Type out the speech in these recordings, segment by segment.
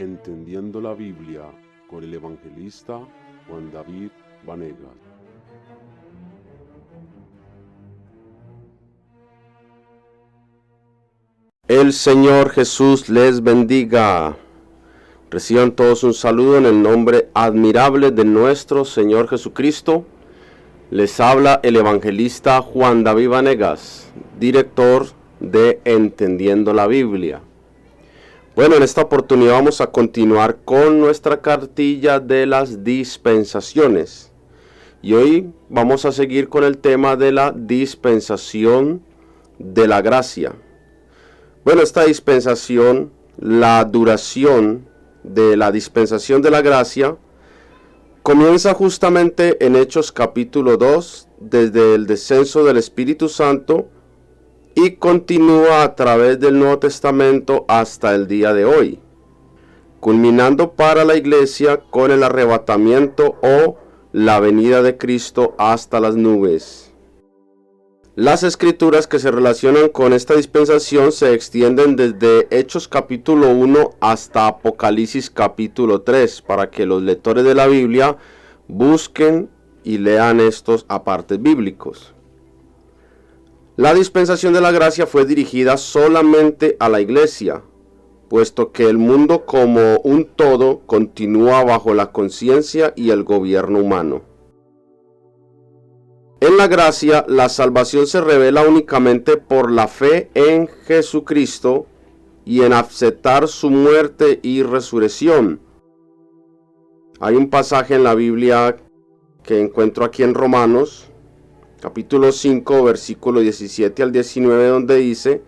Entendiendo la Biblia con el evangelista Juan David Vanegas. El Señor Jesús les bendiga. Reciban todos un saludo en el nombre admirable de nuestro Señor Jesucristo. Les habla el evangelista Juan David Vanegas, director de Entendiendo la Biblia. Bueno, en esta oportunidad vamos a continuar con nuestra cartilla de las dispensaciones. Y hoy vamos a seguir con el tema de la dispensación de la gracia. Bueno, esta dispensación, la duración de la dispensación de la gracia, comienza justamente en Hechos capítulo 2, desde el descenso del Espíritu Santo, y continúa a través del Nuevo Testamento hasta el día de hoy, culminando para la iglesia con el arrebatamiento o la venida de Cristo hasta las nubes. Las escrituras que se relacionan con esta dispensación se extienden desde Hechos capítulo 1 hasta Apocalipsis capítulo 3, para que los lectores de la Biblia busquen y lean estos apartes bíblicos. La dispensación de la gracia fue dirigida solamente a la iglesia, puesto que el mundo como un todo continúa bajo la conciencia y el gobierno humano. En la gracia, la salvación se revela únicamente por la fe en Jesucristo y en aceptar su muerte y resurrección. Hay un pasaje en la Biblia que encuentro aquí en Romanos, capítulo 5, versículo 17 al 19, donde dice: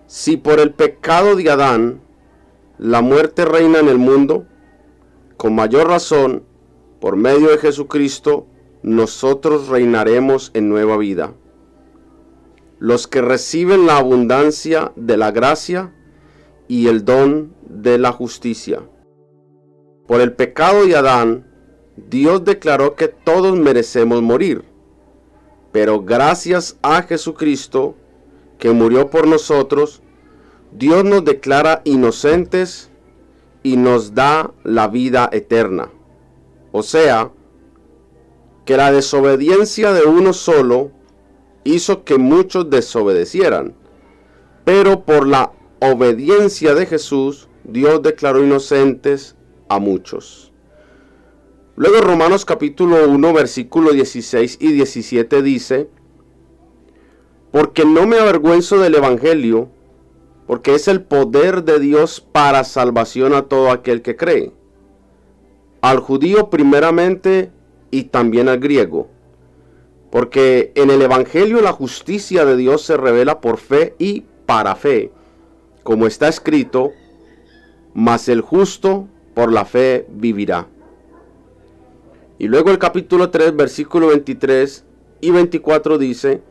si por el pecado de Adán la muerte reina en el mundo, con mayor razón, por medio de Jesucristo, nosotros reinaremos en nueva vida. Los que reciben la abundancia de la gracia y el don de la justicia. Por el pecado de Adán, Dios declaró que todos merecemos morir. Pero gracias a Jesucristo, que murió por nosotros, Dios nos declara inocentes y nos da la vida eterna. O sea, que la desobediencia de uno solo hizo que muchos desobedecieran. Pero por la obediencia de Jesús, Dios declaró inocentes a muchos. Luego Romanos capítulo 1, versículo 16 y 17 dice: porque no me avergüenzo del evangelio, porque es el poder de Dios para salvación a todo aquel que cree, al judío primeramente y también al griego, porque en el evangelio la justicia de Dios se revela por fe y para fe, como está escrito: mas el justo por la fe vivirá. Y luego el capítulo 3, versículo 23 y 24 dice: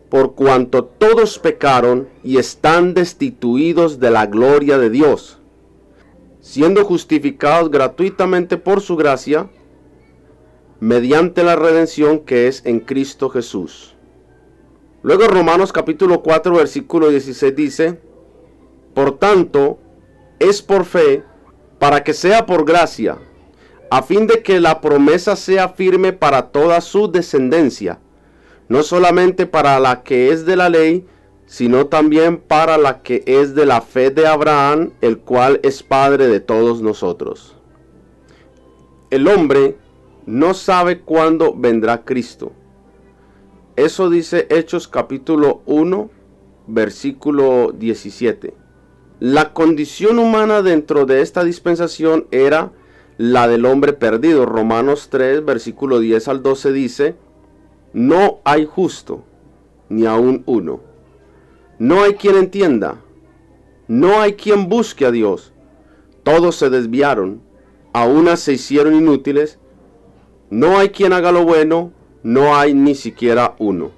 por cuanto todos pecaron y están destituidos de la gloria de Dios, siendo justificados gratuitamente por su gracia, mediante la redención que es en Cristo Jesús. Luego Romanos capítulo 4, versículo 16 dice: por tanto, es por fe, para que sea por gracia, a fin de que la promesa sea firme para toda su descendencia, no solamente para la que es de la ley, sino también para la que es de la fe de Abraham, el cual es padre de todos nosotros. El hombre no sabe cuándo vendrá Cristo. Eso dice Hechos capítulo 1, versículo 17. La condición humana dentro de esta dispensación era la del hombre perdido. Romanos 3, versículo 10 al 12 dice: no hay justo, ni aun uno. No hay quien entienda. No hay quien busque a Dios. Todos se desviaron. A unas se hicieron inútiles. No hay quien haga lo bueno. No hay ni siquiera uno.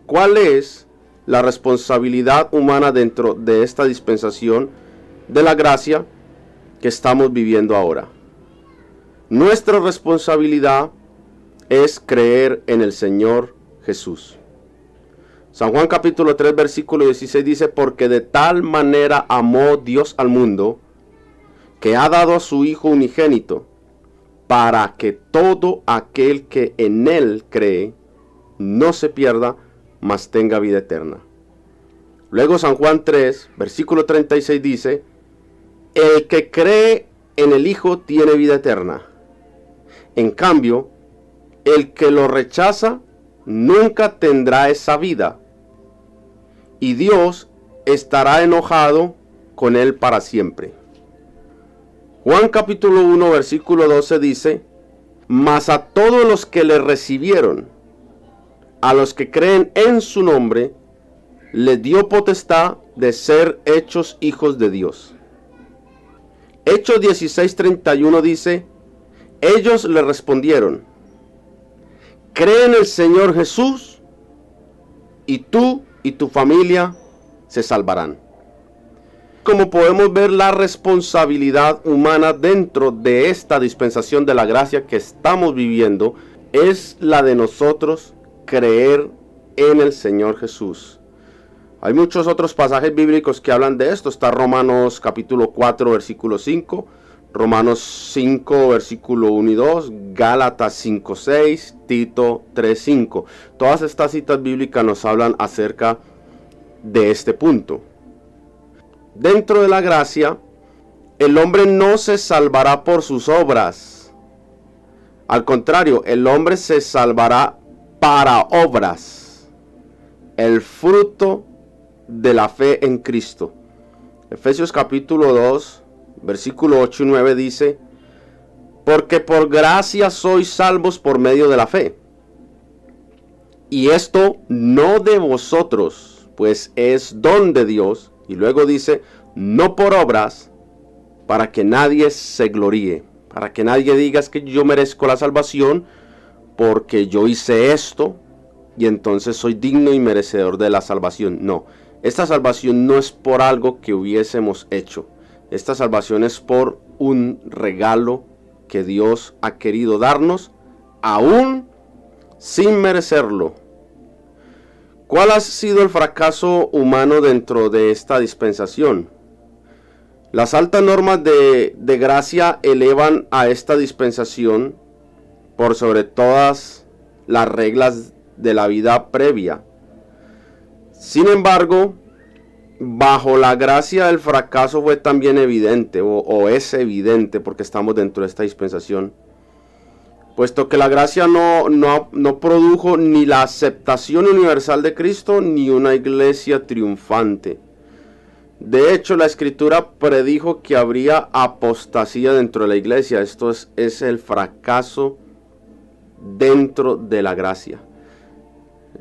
¿Cuál es la responsabilidad humana dentro de esta dispensación de la gracia que estamos viviendo ahora? Nuestra responsabilidad es creer en el Señor Jesús. San Juan capítulo 3, versículo 16 dice: porque de tal manera amó Dios al mundo, que ha dado a su Hijo unigénito, para que todo aquel que en Él cree no se pierda, mas tenga vida eterna. Luego San Juan 3, versículo 36 dice, el que cree en el Hijo tiene vida eterna. En cambio, el que lo rechaza nunca tendrá esa vida, y Dios estará enojado con él para siempre. Juan capítulo 1 versículo 12 dice, mas a todos los que le recibieron, a los que creen en su nombre, les dio potestad de ser hechos hijos de Dios. Hechos 16:31 dice, ellos le respondieron, cree en el Señor Jesús, y tú y tu familia se salvarán. Como podemos ver, la responsabilidad humana dentro de esta dispensación de la gracia que estamos viviendo es la de nosotros creer en el Señor Jesús. Hay muchos otros pasajes bíblicos que hablan de esto. Está Romanos capítulo 4 versículo 5, Romanos 5 versículo 1 y 2, Gálatas 5, 6, Tito 3, 5. Todas estas citas bíblicas nos hablan acerca de este punto. Dentro de la gracia, el hombre no se salvará por sus obras. Al contrario, el hombre se salvará para obras. El fruto de la fe en Cristo. Efesios capítulo 2, versículo 8 y 9 dice, porque por gracia sois salvos por medio de la fe. Y esto no de vosotros, pues es don de Dios. Y luego dice, no por obras, para que nadie se gloríe, para que nadie diga es que yo merezco la salvación porque yo hice esto y entonces soy digno y merecedor de la salvación. No, esta salvación no es por algo que hubiésemos hecho. Esta salvación es por un regalo que Dios ha querido darnos, aún sin merecerlo. ¿Cuál ha sido el fracaso humano dentro de esta dispensación? Las altas normas de gracia elevan a esta dispensación por sobre todas las reglas de la vida previa. Sin embargo, bajo la gracia el fracaso fue también evidente, o es evidente porque estamos dentro de esta dispensación. Puesto que la gracia no produjo ni la aceptación universal de Cristo, ni una iglesia triunfante. De hecho, la Escritura predijo que habría apostasía dentro de la iglesia. Esto es el fracaso dentro de la gracia.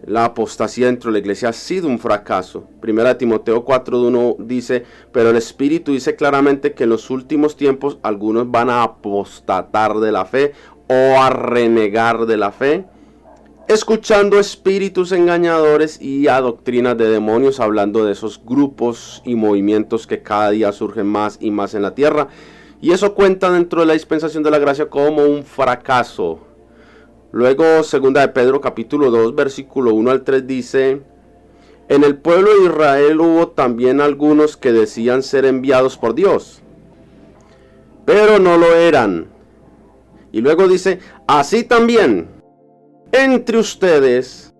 La apostasía dentro de la iglesia ha sido un fracaso. Primera de Timoteo 4:1 dice, pero el Espíritu dice claramente que en los últimos tiempos algunos van a apostatar de la fe, o a renegar de la fe, escuchando espíritus engañadores y a doctrinas de demonios, hablando de esos grupos y movimientos que cada día surgen más y más en la tierra. Y eso cuenta dentro de la dispensación de la gracia como un fracaso. Luego, segunda de Pedro capítulo 2, versículo 1 al 3 dice, en el pueblo de Israel hubo también algunos que decían ser enviados por Dios, pero no lo eran. Y luego dice, así también, entre ustedes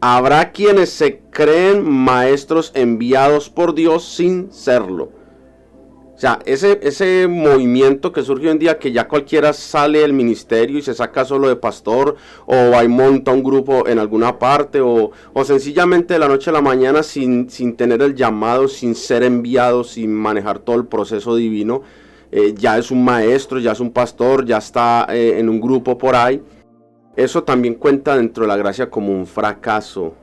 habrá quienes se creen maestros enviados por Dios sin serlo. O sea, ese movimiento que surge hoy en día, que ya cualquiera sale del ministerio y se saca solo de pastor, o ahí monta un grupo en alguna parte, o sencillamente de la noche a la mañana sin tener el llamado, sin ser enviado, sin manejar todo el proceso divino. Ya es un maestro, ya es un pastor, ya está en un grupo por ahí. Eso también cuenta dentro de la gracia como un fracaso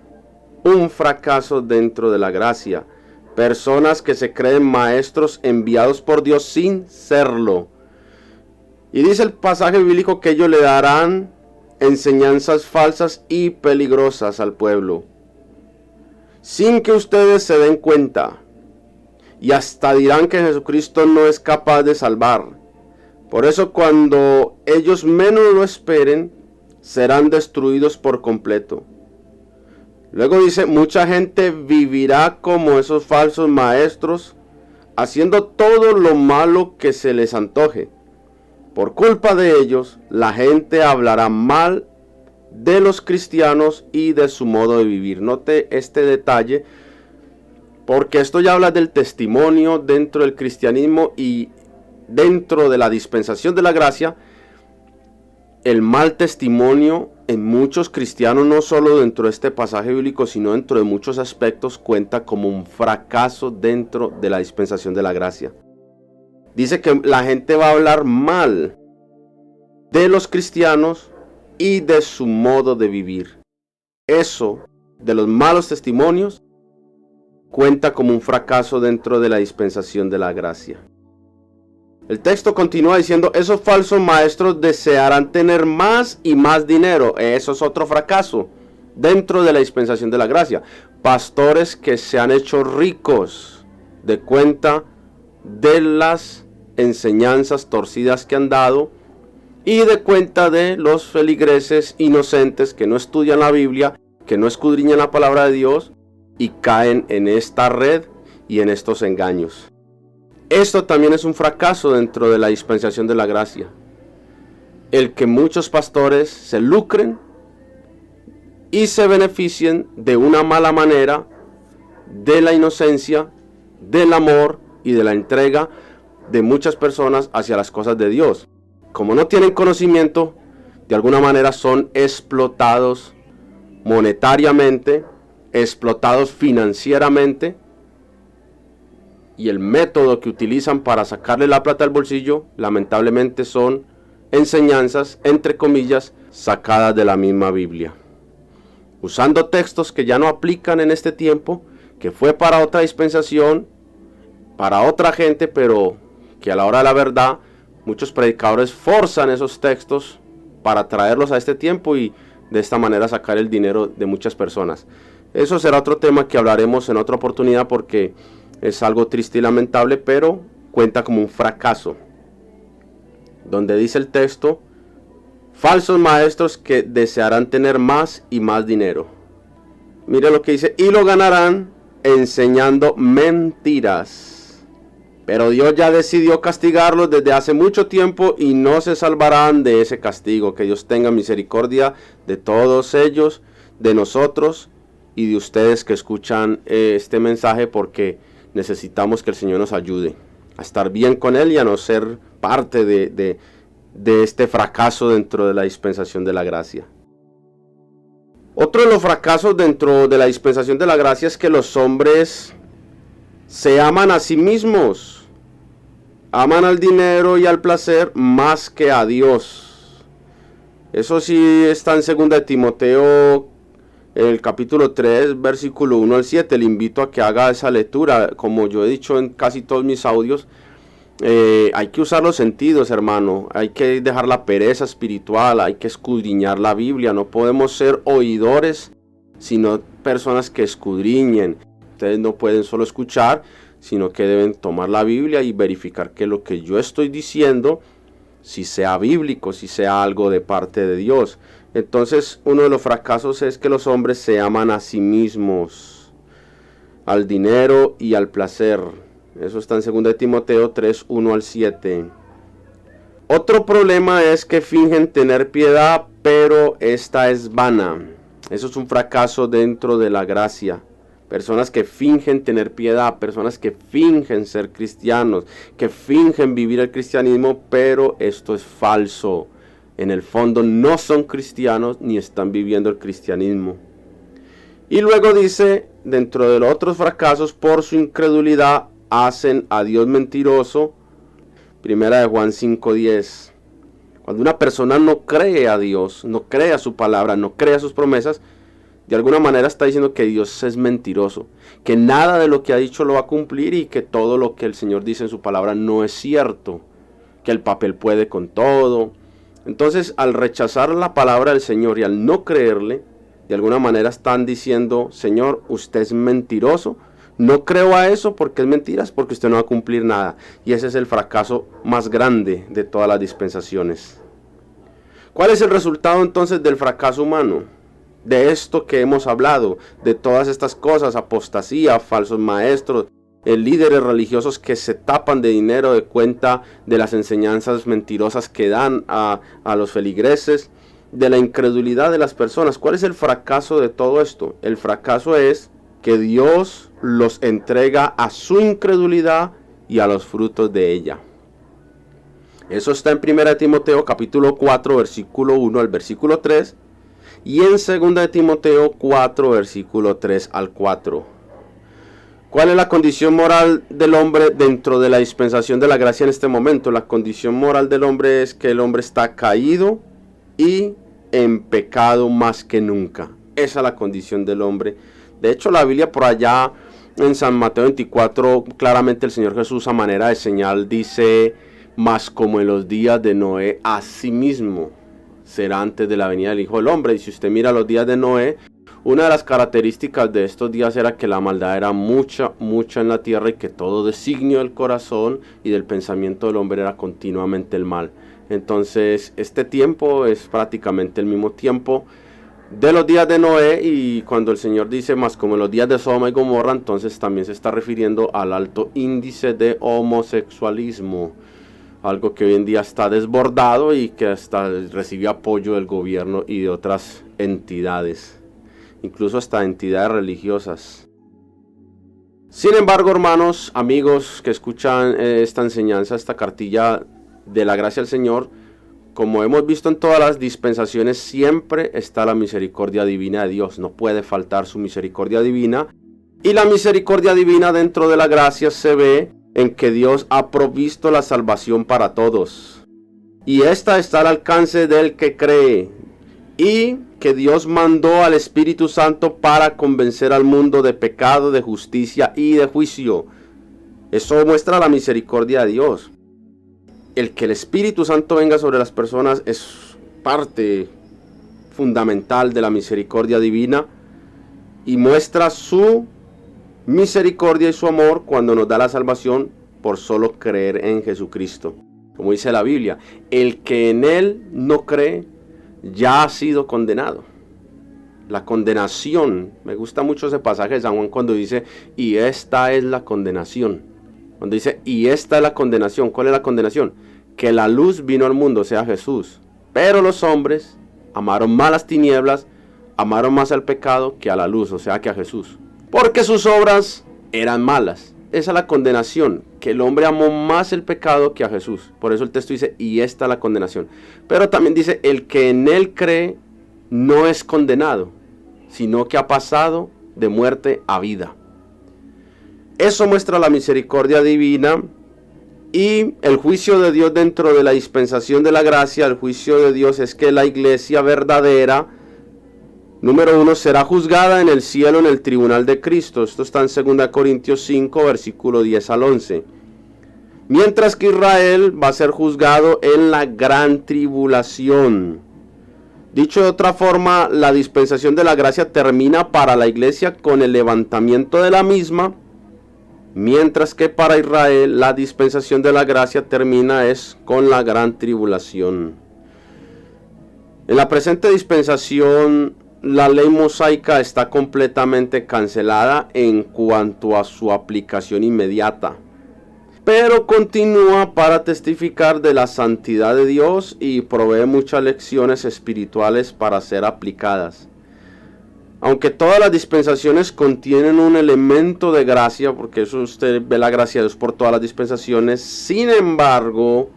dentro de la gracia. Personas que se creen maestros enviados por Dios sin serlo. Y dice el pasaje bíblico que ellos le darán enseñanzas falsas y peligrosas al pueblo, sin que ustedes se den cuenta. Y hasta dirán que Jesucristo no es capaz de salvar. Por eso cuando ellos menos lo esperen, serán destruidos por completo. Luego dice, mucha gente vivirá como esos falsos maestros, haciendo todo lo malo que se les antoje. Por culpa de ellos, la gente hablará mal de los cristianos y de su modo de vivir. Note este detalle, porque esto ya habla del testimonio dentro del cristianismo y dentro de la dispensación de la gracia. El mal testimonio en muchos cristianos, no solo dentro de este pasaje bíblico, sino dentro de muchos aspectos, cuenta como un fracaso dentro de la dispensación de la gracia. Dice que la gente va a hablar mal de los cristianos y de su modo de vivir. Eso, de los malos testimonios, cuenta como un fracaso dentro de la dispensación de la gracia. El texto continúa diciendo, esos falsos maestros desearán tener más y más dinero. Eso es otro fracaso dentro de la dispensación de la gracia. Pastores que se han hecho ricos de cuenta de las enseñanzas torcidas que han dado y de cuenta de los feligreses inocentes que no estudian la Biblia, que no escudriñan la palabra de Dios y caen en esta red y en estos engaños. Esto también es un fracaso dentro de la dispensación de la gracia. El que muchos pastores se lucren y se beneficien de una mala manera de la inocencia, del amor y de la entrega de muchas personas hacia las cosas de Dios. Como no tienen conocimiento, de alguna manera son explotados monetariamente, explotados financieramente, y el método que utilizan para sacarle la plata al bolsillo, lamentablemente son enseñanzas, entre comillas, sacadas de la misma Biblia. Usando textos que ya no aplican en este tiempo, que fue para otra dispensación, para otra gente, pero que a la hora de la verdad, muchos predicadores forzan esos textos para traerlos a este tiempo y de esta manera sacar el dinero de muchas personas. Eso será otro tema que hablaremos en otra oportunidad porque es algo triste y lamentable, pero cuenta como un fracaso. Donde dice el texto, falsos maestros que desearán tener más y más dinero. Mire lo que dice, y lo ganarán enseñando mentiras. Pero Dios ya decidió castigarlos desde hace mucho tiempo y no se salvarán de ese castigo. Que Dios tenga misericordia de todos ellos, de nosotros y de ustedes que escuchan este mensaje, porque necesitamos que el Señor nos ayude a estar bien con Él y a no ser parte de este fracaso dentro de la dispensación de la gracia. Otro de los fracasos dentro de la dispensación de la gracia es que los hombres se aman a sí mismos, aman al dinero y al placer más que a Dios. Eso sí está en 2 Timoteo el capítulo 3, versículo 1 al 7, le invito a que haga esa lectura. Como yo he dicho en casi todos mis audios, hay que usar los sentidos, hermano. Hay que dejar la pereza espiritual, hay que escudriñar la Biblia. No podemos ser oidores, sino personas que escudriñen. Ustedes no pueden solo escuchar, sino que deben tomar la Biblia y verificar que lo que yo estoy diciendo, si sea bíblico, si sea algo de parte de Dios. Entonces, uno de los fracasos es que los hombres se aman a sí mismos, al dinero y al placer. Eso está en 2 Timoteo 3, 1 al 7. Otro problema es que fingen tener piedad, pero esta es vana. Eso es un fracaso dentro de la gracia. Personas que fingen tener piedad, personas que fingen ser cristianos, que fingen vivir el cristianismo, pero esto es falso. En el fondo no son cristianos ni están viviendo el cristianismo. Y luego dice, dentro de los otros fracasos, por su incredulidad hacen a Dios mentiroso. Primera de Juan 5:10. Cuando una persona no cree a Dios, no cree a su palabra, no cree a sus promesas, de alguna manera está diciendo que Dios es mentiroso, que nada de lo que ha dicho lo va a cumplir y que todo lo que el Señor dice en su palabra no es cierto, que el papel puede con todo. Entonces, al rechazar la palabra del Señor y al no creerle, de alguna manera están diciendo, Señor, usted es mentiroso, no creo a eso porque es mentiras, porque usted no va a cumplir nada. Y ese es el fracaso más grande de todas las dispensaciones. ¿Cuál es el resultado entonces del fracaso humano? De esto que hemos hablado, de todas estas cosas, apostasía, falsos maestros, líderes religiosos que se tapan de dinero de cuenta de las enseñanzas mentirosas que dan a los feligreses, de la incredulidad de las personas. ¿Cuál es el fracaso de todo esto? El fracaso es que Dios los entrega a su incredulidad y a los frutos de ella. Eso está en 1 Timoteo capítulo 4 versículo 1 al versículo 3 y en 2 Timoteo 4 versículo 3 al 4. ¿Cuál es la condición moral del hombre dentro de la dispensación de la gracia en este momento? La condición moral del hombre es que el hombre está caído y en pecado más que nunca. Esa es la condición del hombre. De hecho, la Biblia por allá en San Mateo 24, claramente el Señor Jesús a manera de señal dice: mas como en los días de Noé, asimismo será antes de la venida del Hijo del Hombre. Y si usted mira los días de Noé, una de las características de estos días era que la maldad era mucha en la tierra y que todo designio del corazón y del pensamiento del hombre era continuamente el mal. Entonces, este tiempo es prácticamente el mismo tiempo de los días de Noé, y cuando el Señor dice más como en los días de Sodoma y Gomorra, entonces también se está refiriendo al alto índice de homosexualismo, algo que hoy en día está desbordado y que hasta recibe apoyo del gobierno y de otras entidades, incluso hasta entidades religiosas. Sin embargo, hermanos, amigos que escuchan esta enseñanza, esta cartilla de la gracia del Señor, como hemos visto en todas las dispensaciones, siempre está la misericordia divina de Dios. No puede faltar su misericordia divina. Y la misericordia divina dentro de la gracia se ve en que Dios ha provisto la salvación para todos. Y esta está al alcance del que cree. Y que Dios mandó al Espíritu Santo para convencer al mundo de pecado, de justicia y de juicio. Eso muestra la misericordia de Dios. El que el Espíritu Santo venga sobre las personas es parte fundamental de la misericordia divina y muestra su misericordia y su amor cuando nos da la salvación por solo creer en Jesucristo. Como dice la Biblia, el que en Él no cree ya ha sido condenado. La condenación, me gusta mucho ese pasaje de San Juan cuando dice, y esta es la condenación. Cuando dice, y esta es la condenación, ¿cuál es la condenación? Que la luz vino al mundo, o sea, Jesús. Pero los hombres amaron más las tinieblas, amaron más al pecado que a la luz, o sea, que a Jesús. Porque sus obras eran malas. Esa es la condenación, que el hombre amó más el pecado que a Jesús. Por eso el texto dice, y esta es la condenación. Pero también dice, el que en Él cree no es condenado, sino que ha pasado de muerte a vida. Eso muestra la misericordia divina y el juicio de Dios dentro de la dispensación de la gracia. El juicio de Dios es que la iglesia verdadera, número 1, será juzgada en el cielo en el tribunal de Cristo. Esto está en 2 Corintios 5, versículo 10 al 11. Mientras que Israel va a ser juzgado en la gran tribulación. Dicho de otra forma, la dispensación de la gracia termina para la iglesia con el levantamiento de la misma, mientras que para Israel la dispensación de la gracia termina es con la gran tribulación. En la presente dispensación, la ley mosaica está completamente cancelada en cuanto a su aplicación inmediata, pero continúa para testificar de la santidad de Dios y provee muchas lecciones espirituales para ser aplicadas. Aunque todas las dispensaciones contienen un elemento de gracia, porque eso usted ve la gracia de Dios por todas las dispensaciones, sin embargo,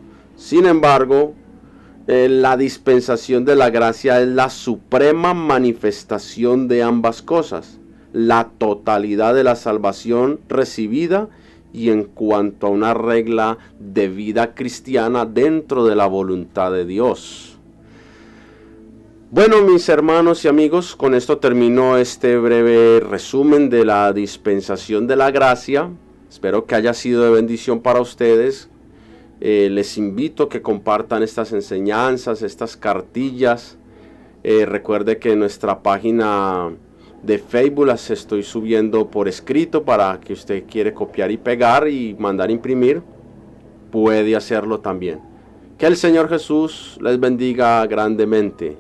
la dispensación de la gracia es la suprema manifestación de ambas cosas, la totalidad de la salvación recibida y en cuanto a una regla de vida cristiana dentro de la voluntad de Dios. Bueno, mis hermanos y amigos, con esto termino este breve resumen de la dispensación de la gracia. Espero que haya sido de bendición para ustedes. Les invito a que compartan estas enseñanzas, estas cartillas. Recuerde que en nuestra página de Facebook las estoy subiendo por escrito para que usted quiere copiar y pegar y mandar imprimir. Puede hacerlo también. Que el Señor Jesús les bendiga grandemente.